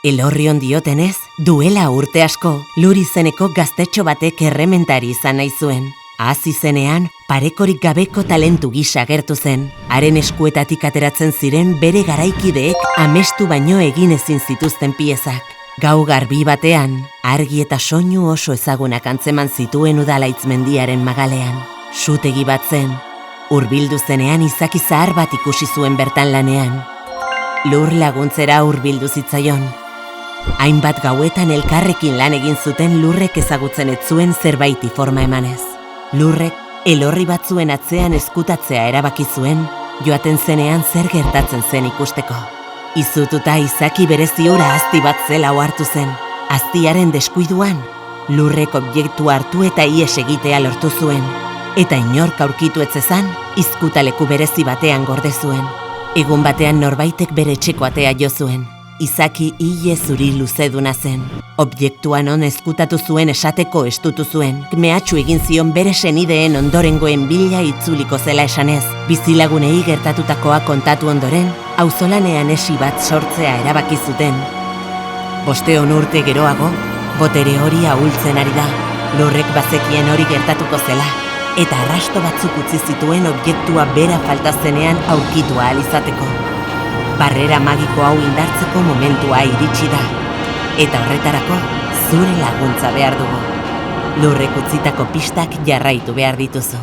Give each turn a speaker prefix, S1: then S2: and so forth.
S1: Elorrion diotenez, duela urte asko, Lur izeneko gaztetxo batek errementari izan nahi zuen. Haz izenean, parekorik gabeko talentu gisa agertu zen. Haren eskuetatik ateratzen ziren bere garaikideek amestu baino egin ezin zituzten piezak. Gau garbi batean, argi eta soinu oso ezagunak antzeman zituen Udalaitz mendiaren magalean. Sutegi bat zen, hurbildu zenean izaki zahar bat ikusi zuen bertan lanean. Lur laguntzera hurbildu zitzaion. Hainbat gauetan elkarrekin lan egin zuten Lurrek ezagutzen ez zuen zerbaiti forma emanez. Lurrek elorri batzuen atzean eskutatzea erabaki zuen, joaten zenean zer gertatzen zen ikusteko. Izututa izaki berezi hura azti bat zela ohartu zen. Aztiaren deskuiduan, Lurrek objektua hartu eta ihes egitea lortu zuen. Eta inork aurkitu ez zezan, izkutaleku berezi batean gorde zuen. Egun batean norbaitek bere etxeko atea jo zuen. Izaki ile zuri luzeduna zen. Objektua non ezkutatu zuen esateko estutu zuen. Mehatxu egin zion bere senideen ondorengoen bila itzuliko zela esanez. Bizilagunei gertatutakoa kontatu ondoren, auzolanean esi bat sortzea erabaki zuten. 500 urte geroago, botere hori ahultzen ari da. Lurrek bazekien hori gertatuko zela. Eta arrasto batzuk utzi zituen objektua bera falta zenean aurkitu ahal izateko. Barrera magiko hau indartzeko momentua iritsi da. Eta horretarako, zure laguntza behar dugu. Lurrek utzitako pistak jarraitu behar dituzu.